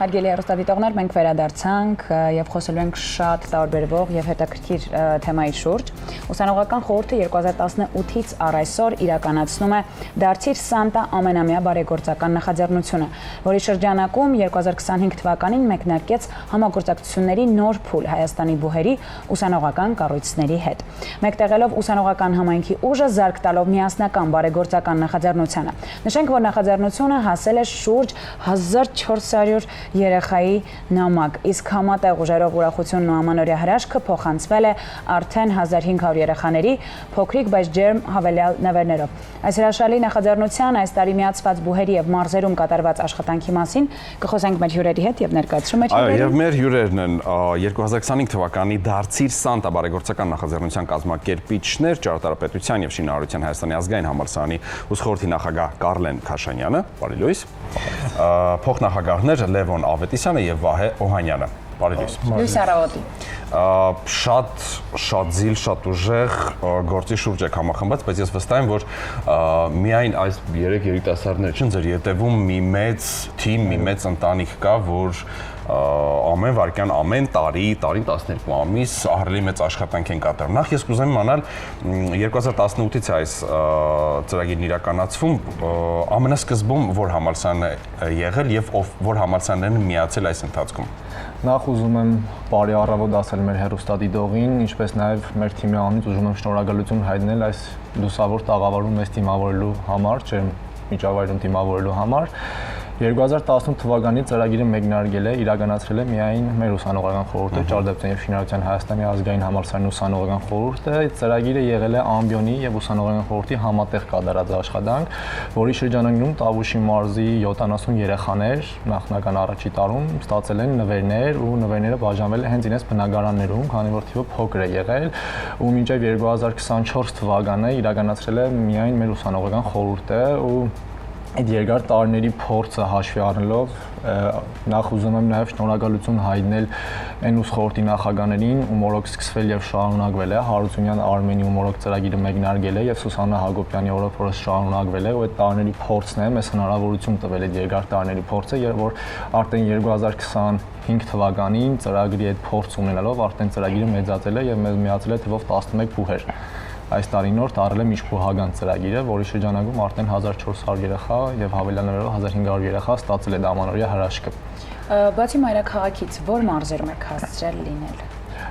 Հարգելի հեռուստադիտողներ, մենք վերադարձանք եւ խոսելու ենք շատ տարբերվող եւ հետաքրքիր թեմայի շուրջ։ Ուսանողական խորհուրդը 2018-ից առ այսօր իրականացնում է Դարձիր Սանտա ամենամյա բարեգործական նախաձեռնությունը, որի շրջանակում 2025 թվականին մեկնարկեց համագործակցությունների նոր փուլ Հայաստանի բուհերի ուսանողական կառույցների հետ։ Մեկտեղելով ուսանողական համայնքի ուժը զարգ տալով միասնական բարեգործական նախաձեռնությանը։ Նշենք, որ նախաձեռնությունը հասել է շուրջ 1400 երեխայի նամակ, իսկ համատեղ ուժերով ուրախությունն ու ամանորյա հրաշքը փոխանցվել է արդեն 1500 երեխաների փոքրիկ, բայց ջերմ հավելյալ նվերներով։ Այս հրաշալի նախաձեռնության այս տարի միացված բուհերի եւ մարզերում կատարված աշխատանքի մասին կխոսենք մեր հյուրերի հետ եւ ներկայացնում ենք հյուրերին։ Այո, եւ մեր հյուրերն են 2025 թվականի Դարձիր Սանտա բարեգործական նախաձեռնության կազմակերպիչներ, Ճարտարապետության եւ Շինարարության Հայաստանի ազգային համալսարանի ուսխորհրդի նախագահ Կարլեն Քաշանյանը, բարի լույս, փոխնախագահներ Լևոն Ավետիսյանը եւ Վահե Օհանյանը։ Բարի լույս։ Լույս առավոտի։ Շատ զիլ, շատ ուժեղ գործի շուրջ եք համախմբած, բայց ես վստահ եմ, որ միայն այս 3 երիտասարդներ չեն, ձեր ետևում մի մեծ թիմ, մի մեծ ընտանիք կա, որ ամեն վարքյան, ամեն տարին 12 ամիս ահռելի մեծ աշխատանք են կատարում։ Նախ ես կուզեմ իմանալ 2018-ից այս ծրագիրն իրականացվում, ամենասկզբում որ համալսարանն է եղել եւ որ համալսարաններն են միացել այս ընթացքում։ Նախ ուզում եմ բարի առավոտ ասել մեր հեռուստադիտողին, ինչպես նաև մեր թիմի անունից ուզում եմ շնորհակալություն հայտնել այս լուսավոր տաղավարում մեզ դիմավորելու համար, ջերմ միջավայրում դիմավորելու համար։ 2018 թվականի ծրագիրը մեկնարկել է, իրականացրել է միայն մեր ուսանողական խորհուրդը, Ճարտարապետության եւ Շինարարության Հայաստանի ազգային համալսարանի ուսանողական խորհուրդը։ Ծրագիրը եղել է Ամբիոնի եւ ուսանողական խորհրդի համատեղ կատարած աշխատանք, որի շրջանակում Տավուշի մարզի 70 երեխաներ նախնական առաջի տարում ստացել են նվերներ ու նվերները բաժանվել են հենց իրենց բնակարաններում, քանի որ թիվը փոքր է եղել, ու մինչեւ 2024 թվականը իրականացրել է միայն մեր ուսանողական խորհուրդը ու այդ երկար տարիների փորձը հաշվի առնելով նախ ուզում եմ նաև շնորհակալություն հայտնել այն ուսխորհրդի նախագահներին, ում օրոք սկսվել եւ շարունակվել է Հարությունյան Արմենի ում օրոք ծրագիրը մեկնարկել է եւ Սուսաննա Հակոբյանի օրոք որը շարունակվել է, ու այդ տարիների փորձն է մեզ հնարավորություն տվել այդ երկար տարիների փորձը, երբ որ արդեն 2025 թվականին ծրագրի այդ փորձ ունենալով արդեն ծրագիրը մեծացել է եւ մեզ միացել է թվով 11 բուհեր։ Այս տարինորդ առել է միջբուհական ծրագիրը, որի շրջանակում արդեն 1400 երեխա եւ հավելյալներով 1500 երեխա ստացել է ամանորյա հրաշքը։ Բացի մայրաքաղաքից, որ մարզերում եք հասցրել լինել։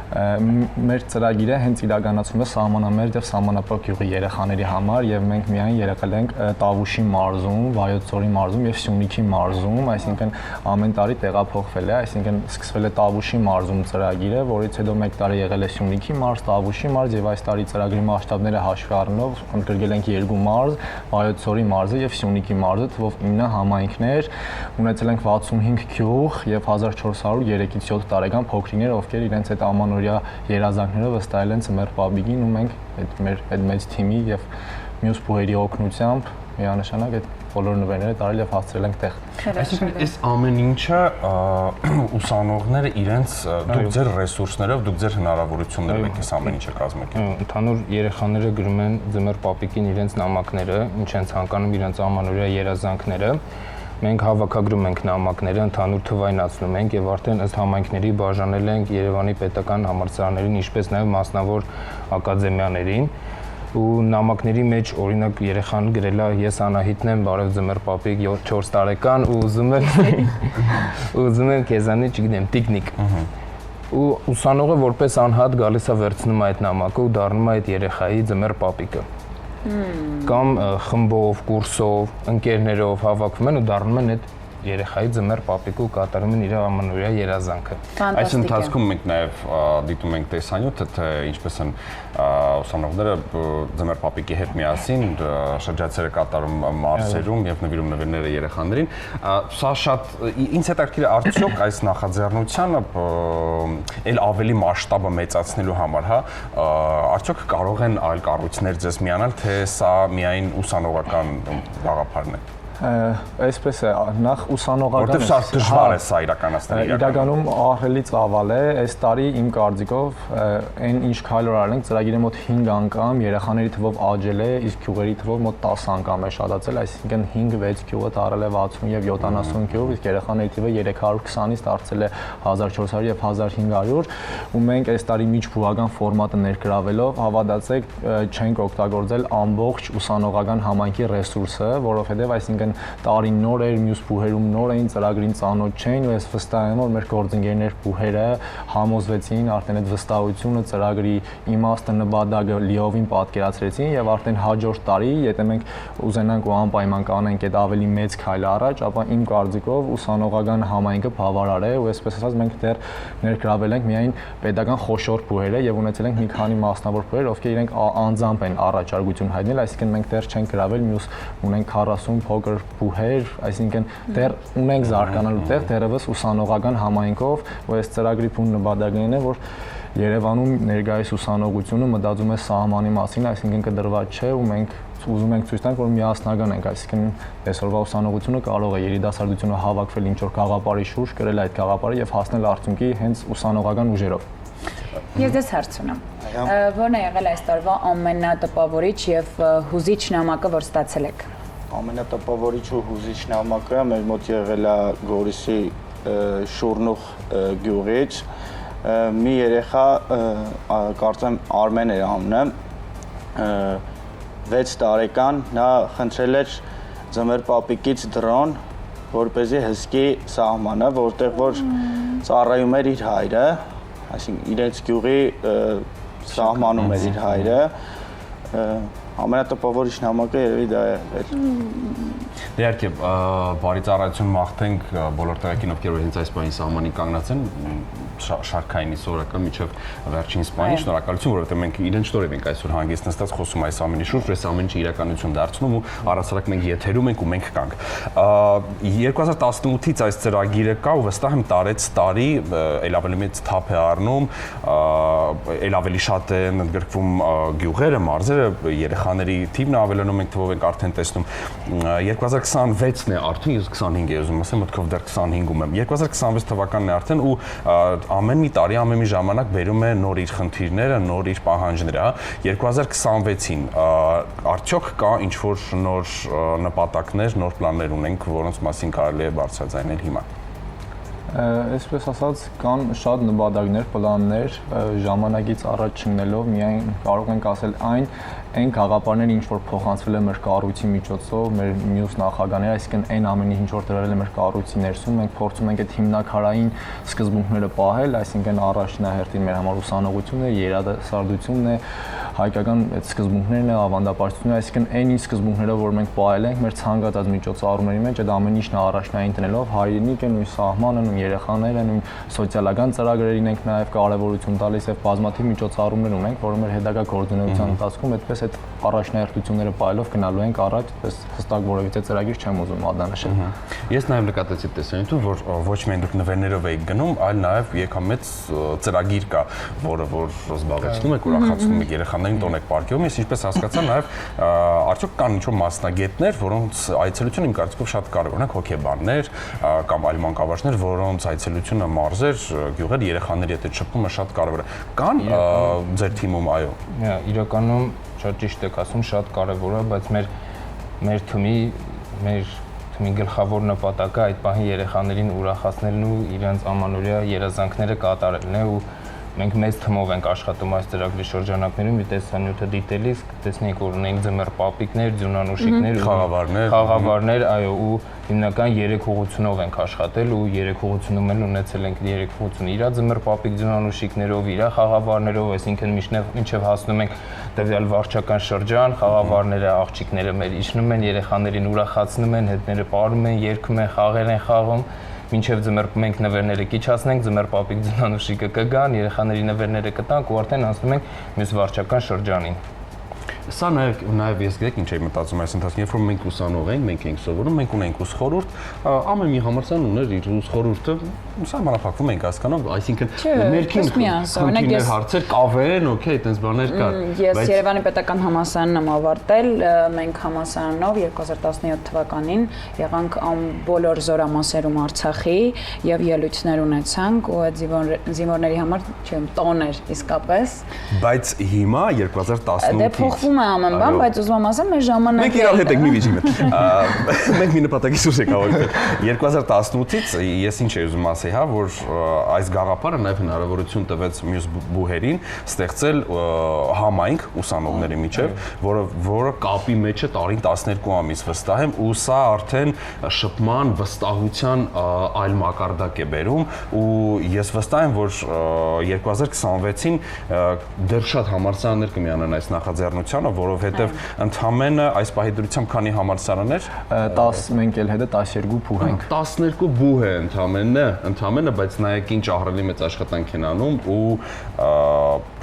Մեր ծրագիրը հենց իրականացում է սահմանամերձ եւ սահմանապակ գյուղի երեխաների համար եւ մենք միայն եղել ենք Տավուշի մարզում, Վայոց ձորի մարզում եւ Սյունիքի մարզում, այսինքն ամեն տարի տեղափոխվել է, այսինքն սկսվել է Տավուշի մարզում ծրագիրը, որից հետո մեկ տարի եղել է Սյունիքի մարզ, Տավուշի մարզ եւ այս տարի ծրագրի մասշտաբները հաշվի առնելով ընդգրկել ենք 2 մարզ, Վայոց ձորի մարզը եւ Սյունիքի մարզը, թվով 9 համայնքներ, ունեցել ենք 65 գյուղ եւ 1403-ից 7 տարեկան փոքրիկներ, ովքեր իրենց այդ ամանորյա երազանքները վստահել են Ձմեռ Պապիկին, ու մենք այդ մեծ թիմի եւ մյուս բուհերի օգնությամբ միանշանակ այդ բոլոր նվերները տարել եւ հասցրել ենք տեղ։ Այսինքն այս ամեն ինչը ուսանողները իրենց դուք ձեր ռեսուրսներով, դուք ձեր հնարավորություններով եք այս ամեն ինչը կազմակերպում։ Ընդհանուր երեխաները գրում են Ձմեռ Պապիկին իրենց նամակները, ինչ են ցանկանում իրենց ամանորյա երազանքները։ Մենք հավաքագրում ենք նամակները, ընդհանուր թվայնացնում ենք եւ արդեն ըստ համայնքների բաժանել ենք Երևանի պետական համալսարաններին, ինչպես նաեւ մասնավոր ակադեմիաներին, ու նամակների մեջ օրինակ երեխան գրել է ես Անահիտն եմ, բարև Ձմեռ Պապիկ, 4 տարեկան ու ուզում եմ քեզանից, չգիտեմ, տիկնիկ։ Ու ուսանողը որպես անհատ գալիս է վերցնում այդ նամակը ու դառնում է այդ երեխայի Ձմեռ Պապիկը։ Կամ խմբով, կուրսով, ընկերներով հավաքվում են ու դառնում են այդ երեխայի Ձմեռ Պապիկը ու կատարում են իր ամանորյա երազանքը։ Այս ընթացքում մենք նաև դիտում ենք տեսանյութը, թե ինչպես են ուսանողները Ձմեռ Պապիկի հետ միասին շրջայցերը կատարում մարզերում եւ նվիրում նվերները երեխաներին։ Սա շատ ինձ հետաքրքիր է արդյոք այս նախաձեռնությանը այլ ավելի մասշտաբը մեծացնելու համար, հա, արդյոք կարող են այլ կառույցներ ձեզ միանալ, թե սա միայն ուսանողական գաղափարն է։ Այսպես է, նախ ուսանողական որտեղ շատ դժվար է սա իրականացնել։ Իրականում ահռելի ծավալ է, այս տարի իմ կարծիքով այն ինչ քայլեր արենք, ծրագիրը մոտ 5 անգամ երեխաների թվով աճել է, իսկ գյուղերի թվով մոտ 10 անգամ է շատացել, այսինքն 5-6 գյուղը դարել է 60 եւ 70 գյուղ, իսկ երեխաների թիվը 320-ից դարձել է 1400 եւ 1500, ու մենք այս տարի միջբուհական ֆորմատը ներգրավելով հավատացեք չենք օգտագործել ամբողջ ուսանողական համայնքի ռեսուրսը, որովհետեւ այսինքն տարին նոր էր, մյուս բուհերում նոր էին, ծրագրին ծանոթ չէին, ու ես վստահ եմ, որ մեր գործընկերներ բուհերը համոզվեցին, արդեն այդ վստահությունը, ծրագրի իմաստը, նպատակը լիովին պատկերացրեցին եւ արդեն հաջորդ տարի, եթե մենք ուզենանք ու անպայման կանենք այդ ավելի մեծ քայլ առաջ, ապա իմ կարծիքով ուսանողական համայնքը բավարար է, ու այսպես ասած մենք դեռ ներգրավել ենք միայն պետական խոշոր բուհերը եւ ունեցել ենք մի քանի մասնավոր բուհեր, ովքեր իրենք անձամբ են առաջարկություն հայտնել, այսինքն մենք դեռ չենք գրավել, մյուս ունենք 40 փոքր բուհեր, այսինքն դեռ ունենք զարգանալու տեղ, դեռևս ուսանողական համայնքով, ու այս ծրագրի բուն նպատակն է, որ Երևանում ներկայիս ուսանողությունը մտածում է սահմանի մասին, այսինքն կդրված չէ, ու մենք ուզում ենք ցույց տանք, որ միասնական ենք, այսինքն այսօրվա ուսանողությունը կարող է երիտասարդությունը հավաքվել ինչ-որ գաղափարի շուրջ, կրել այդ գաղափարը եւ հասնել արդյունքի հենց ուսանողական ուժերով։ Ես դες հարց ունեմ։ Որն է եղել այս տարվա ամենատպավորիչ եւ հուզիչ նամակը, որ ստացել եք։ Ամենատպավորիչ ու հուզիչ նամակը մեր մոտ եղել է Գորիսի Շուրնուխ գյուղից։ Մի երեխա, կարծեմ Արմեն էր անունը, 6 տարեկան, նա խնդրել էր ձմեռ պապիկից դրոն, որպեսզի հսկի սահմանը, որտեղ որ ծառայում էր իր հայրը, այսինքն իրենց գյուղի սահմանում էր իր հայրը, ամենատպավորիչ նամակը երևի դա է։ Իհարկե, բարի ծառայություն մաղթենք բոլոր տեղեկին, ովքեր որ հենց այս բանի սահմանին կանգնած են, շարքային իսորական միջև վերջին սպանին, շնորհակալություն, որովհետև մենք իրեն շնորհիվ ենք այսօր հանգիստ նստած խոսում այս ամենի շուրջ, այս ամենը իրականություն դարձնում ու առասարակ մենք եթերում ենք ու մենք կանք։ 2018-ից այս ծրագիրը կա ու վստահ եմ տարեց տարի ել ավելի մեծ թափ է առնում, ել ավելի շատ են ընդգրկվում գյուղերը, մարզերը, երեխաների թիվն ավելանում ենք թվով ենք արդեն տեսնում։ 2026-ն է արդեն, ես 25 եմ ուզում ասեմ, մտքով դեռ 25-ում եմ։ 2026 թվականն է արդեն ու ամեն մի տարի, ամեն մի ժամանակ բերում է նոր իր խնդիրները, նոր իր պահանջները, հա։ 2026-ին արդյոք կա ինչ-որ նոր նպատակներ, նոր պլաններ ունենք, որոնց մասին կարելի է բարձրաձայնել հիմա։ Այսպես ասած, կան շատ նպատակներ, պլաններ, ժամանակից առաջ չնելով միայն կարող ենք ասել այն գաղափարները, ինչ որ փոխանցվել է մեր կառույցի միջոցով, մեր մյուս նախագահները, այսինքն այն ամենը, ինչ որ դրել է մեր կառույցի ներսում, մենք փորձում ենք այդ հիմնակարային սկզբունքները պահել, այսինքն առաջնահերթին մեր համար ուսանողությունն է, երիտասարդությունն է, հայկական այդ սկզբունքներն է, ավանդապաշտությունն է, այսինքն այն ինչ սկզբունքները, որ մենք պահել ենք մեր ցանկացած միջոցառումների մեջ, այդ ամեն ինչն առաջնային դնելով հայրենիքը, նույն սահմանը, նույն երեխաները, նույն սոցիալական ծրագրերին ենք նաև կարևորություն տալիս եւ բազմաթիվ միջոցառումներ ունենք, որոնք մեր հետագա գործունեության ընթացքում այդպես այդ առաջնահերթությունները պահելով գնալու ենք առաջ, այդպես հստակ որևիցե ծրագիր չեմ ուզում մատնանշել։ Ես նաև նկատեցի տեսանյութում, որ ոչ միայն դուք նվերներով եք գնում, այլ նաև եկամեծ ծրագիր կա, որը որ զբաղեցնում եք, ուրախացնում եք երեխաներին, տոն եք պարգևում։ Ես ինչպես հասկացա, նաև արդյոք կան ինչ-որ մասնագետներ, որոնց այցելությունը իմ կարծիքով շատ կարևոր է, հոգեբաններ կամ այլ մանկաբարձներ, որոնց այցելությունը մարզեր, գյուղեր, երեխաների հետ շփումը շատ կարևոր է։ Կան ձեր թիմում, այո։ Իրականում շատ ճիշտ եք ասում, շատ կարևոր է, բայց մեր թիմի գլխավոր նպատակը այդ պահին երեխաներին ուրախացնելն ու իրենց ամանորյա երազանքները կատարելն է ու մենք մեծ թմով ենք աշխատում այս ծրագրի շրջանակներում, մի տեսանյութը դիտելիս տեսնենք, որ ունենք ձմեռ պապիկներ, ձյունանուշիկներ, խաղավարներ, այո, ու հիմնական 3 ուղղությունով ենք աշխատել ու 3 ուղղությունում էլ ունեցել ենք 3 ուղղություն իրա ձմեռ պապիկ ձյունանուշիկներով, իրա խաղավարներով, այսինքն մինչև հասնում ենք տվյալ վարչական շրջան, խաղավարները, աղջիկները մեր իջնում են, երեխաներին ուրախացնում են, հետները պարում են, երգում են, խաղեր են խաղում, մինչև ձմեռ մենք նվերները կիչացնենք, ձմեռ պապիկ ձյունանուշիկը կգան, երեխաների նվերները կտանք ու արդեն անցնում ենք մյուս վարչական շրջանին։ Սա նաև ես գիտեք ինչ եմ մտածում այս ընթացքում, երբ որ մենք ուսանող ենք, մենք ենք սովորում, մենք ունենք ուսխորհուրդ, ամեն մի համալսարան ուներ իր ուսխորհուրդը, սահմանափակվում ենք հասկանալ, այսինքն ներքին խնդիրներ, հարցեր կավեն, օքեյ, այտենց բաներ կար։ Ես Երևանի պետական համալսարանն եմ ավարտել, մենք համալսարանով 2017 թվականին եղանք բոլոր զորամասերում Արցախի եւ ելույթներ ունեցանք ու այդ զինվորների համար տոներ իսկապես։ Բայց հիմա 2018-ից Դե փոխվում է ամեն բան, բայց ուզում եմ ասեմ, մեր ժամանակը մենք իրար հետ ենք մի վիճի մեջ։ Մենք մի նպատակի սուս ենք հավաքվել։ 2018-ից ես ինչ եմ ուզում ասել, հա, որ այս գաղափարը նաև հնարավորություն տվեց մյուս բուհերին ստեղծել համայնք ուսանողների միջև, որը կապի մեջ է տարին 12 ամիս վստահ եմ, ու սա արդեն շփման վստահության այլ մակարդակ է բերում, ու ես վստահ եմ, որ 2026-ին դեռ շատ համալսարաններ կմիանան այս նախաձեռնությանը, որովհետև ընդամենը այս պահի դրությամբ քանի համալսարաններ 10 մենք էլ հետը 12 բուհ ենք 12 բուհ է ընդամենը, բայց նայեք ինչ ահռելի մեծ աշխատանք են անում ու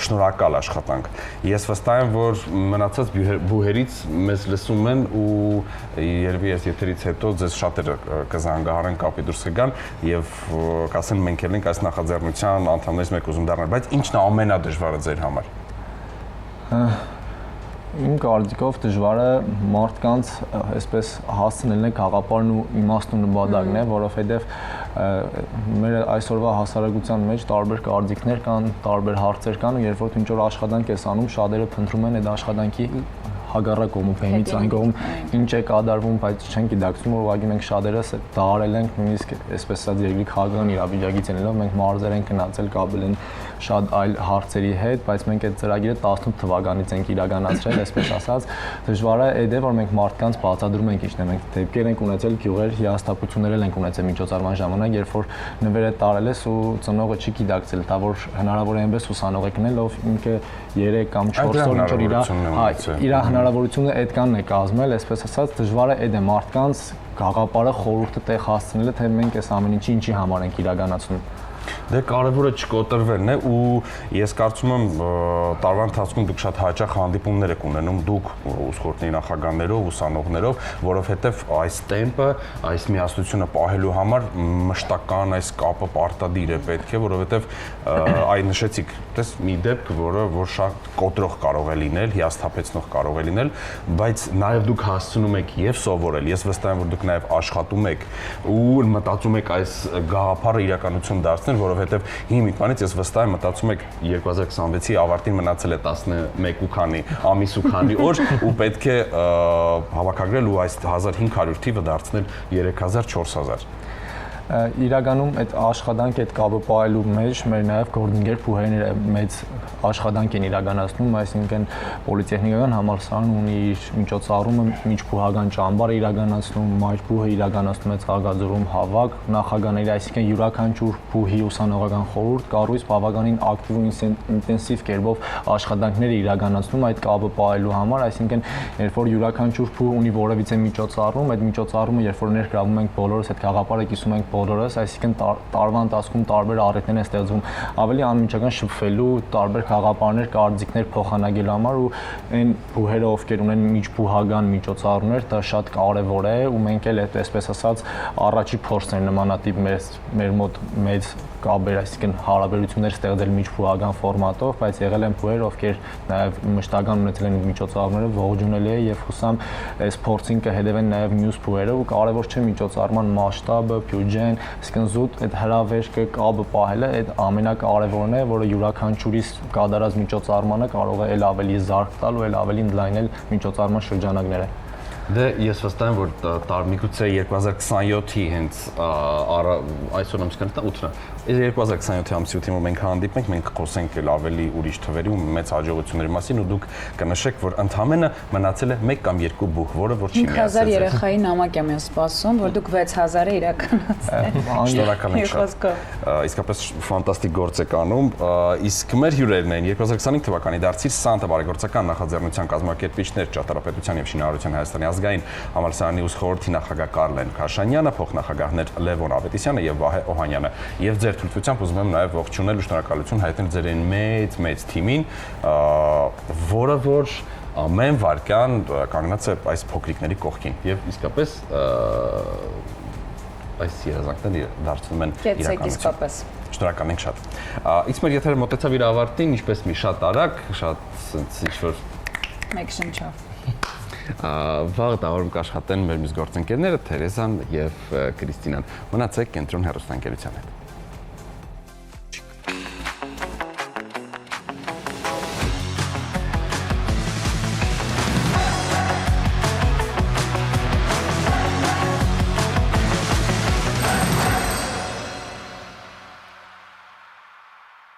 շնորհակալ աշխատանք։ Ես վստահ եմ, որ մնացած բուհերից մեզ լսում են ու երևի այս եթերից հետո ձեզ շատերը կզանգահարեն կապի դուրս կգան եւ կասեն մենք էլ ենք այս նախաձեռնության անդամներից մեկ ուզում դառնալ, բայց ի՞նչն է ամենադժվարը ձեր համար։ Իմ կարծիքով դժվարը մարդկանց այսպես հասցնելն է գաղափարն ու իմաստուն նպատակն է, որովհետև մեր այսօրվա հասարակության մեջ տարբեր կարծիքներ կան, տարբեր հարցեր կան, ու երբ որ ինչ որ աշխատանք ես անում, շատերը փնտրում են այդ աշխատանքի հագառակ կողմը, բեմից այն կողմ ինչ է կատարվում, բայց չեն գիտակցում, որ ուղղակի մենք շատերս դարել ենք, նույնիսկ այսպես ասած երկրի քաղաքական իրավիճակից ելնելով մենք մարզեր ենք գնացել, կապել են շատ այլ հարցերի հետ, բայց մենք այդ ծրագիրը 18 թվականից ենք իրականացրել, այսպես ասած, դժվարը այդ է, որ մենք մարդկանց բացատրում ենք ինչն է, մենք դեպքեր ենք ունեցել գյուղեր, հիասթափություններ ենք ունեցել միջոցառման ժամանակ, երբ որ նվերը տարել ես ու ծնողը չի գիտակցել, դա որ հնարավոր է այնպես ուսանող եք նել, ով ինքը 3 կամ 4 օր ինչ որ իր հնարավորությունը այդքանն է կազմել, այսպես ասած, դժվարը այդ է մարդկանց գաղափարը խորհուրդը տեղ հասցնելը, թե մենք այս ամեն ինչի համար ենք իրականացնում։ Դե կարևորը չկոտրվելն է ու ես կարծում եմ տարվա ընթացքում դուք շատ հաճախ հանդիպումներ եք ունենում դուք ուսխորհրդի նախագահներով, ուսանողներով, որովհետև այս տեմպը, այս միասնությունը պահելու համար մշտական այս կապը պարտադիր է պետք է, որովհետև այ նշեցիք, դες մի դեպք, որ շատ կոտրող կարող է լինել, հիասթափեցնող կարող է լինել, բայց նաև դուք հասցնում եք եւ սովորել։ Ես վստահ եմ, որ դուք նաև աշխատում եք ու մտածում եք այս գաղափարը իրականություն դարձնել, որովհետև հիմա մի բանից ես վստահ եմ մտածում եք 2026-ի ավարտին մնացել է 11 ու քանի ամիս ու քանի օր ու պետք է հավաքագրել ու այս 1500 թիվը դարձնել 3000, 4000։ Իրականում այդ աշխատանքը այդ կապը պահելու մեջ մեր նաև գործընկեր բուհերները մեծ աշխատանք են իրականացնում, այսինքն պոլիտեխնիկական համալսարանը ունի իր միջոցառումը միջբուհական ճամբար իրականացնում, մայրբուհը իրականացնում է ցաղգաձորում հավաք, նախագահների, այսինքն յուրաքանչյուր բուհի ուսանողական խորհուրդ կառույց բավականին ակտիվ ու ինտենսիվ կերպով աշխատանքներ իրականացնում այդ կապը պահելու համար, այսինքն երբ որ յուրաքանչյուր բուհ ունի որևիցե միջոցառում, այդ միջոցառումը երբ որ ներգրավում ենք բոլորս այդ գաղափարը կիսում ենք բոլորս, այսինքն տարվա ընթացքում տարբեր առիթներ են ստեղծվում ավելի անմիջական շփվելու, տարբեր գաղափարներ, կարծիքներ փոխանակելու համար ու այն բուհերը, ովքեր ունեն միջբուհական միջոցառումներ, դա շատ կարևոր է ու մենք էլ այսպես ասած առաջի փորձն է նմանատիպ մեր մոտ մեծ կապեր, այսինքն հարաբերություններ ստեղծել միջբուհական ֆորմատով, բայց եղել են բուհեր, ովքեր նաև մշտական ունեցել են միջոցառումները, ողջունել է եւ հուսամ այս փորձին կհետևեն նաև մյուս բուհերը ու կարևոր չէ միջոցառման մասշտաբը, բյուջեն, այսինքն զուտ այդ հրավերքը կապը պահելը այդ ամենակարևորն է, որը յուրաքանչյուրից կատարած միջոցառմանը կարող է ել ավելի զարկ տալ ու ել ավելի ընդլայնել միջոցառման շրջանակները։ Դե ես վստահ եմ, որ միգուցե 2027-ի հենց այսօր ամսական 8-ը 2027-ի ամսյութին որ մենք հանդիպենք, մենք խոսենք էլ ավելի ուրիշ թվերի ու մեծ հաջողությունների մասին ու դուք կնշեք, որ ընդամենը մնացել է 1 կամ 2 բուհ, որը որ չի միացել։ 5000 երեխայի նամակ եմ սպասում, որ դուք 6000-ը իրականացնեք։ Շնորհակալ եմ շատ։ Իսկապես ֆանտաստիկ գործ եք անում։ Իսկ մեր հյուրերն են 2025 թվականի դարձիր Սանտա բարեգործական նախաձեռնության կազմակերպիչներ ճարտարապետության եւ շինարարության Հայաստանի ազգային համալսարանի ուսխորհրդի նախագահ Կարլեն Քաշանյանը, փոխնախագահներ Լևոն Ավետիսյանը եւ Վահե Օհանյանը։ Եվ ձեր թույլտվությամբ ուզում եմ նաեւ ողջունել ու շնորհակալություն հայտնել ձեր այն մեծ թիմին, որը որ ամեն վարքյան կանգնած է այս փոքրիկների կողքին եւ իսկապես այս երազանքները դարձնում են իրականություն։ Շնորհակալ ենք շատ։ Իսկ մեր եթերը մոտեցավ իր ավարտին, ինչպես մի շատ արագ, շատ sense ինչ-որ Մեկ շնչով։ Վաղ դարում կաշխատեն մեր մյուս գործընկերները Թերեզան եւ Կրիստինան։ Մնացեք Կենտրոն հեռուստաընկերության հետ։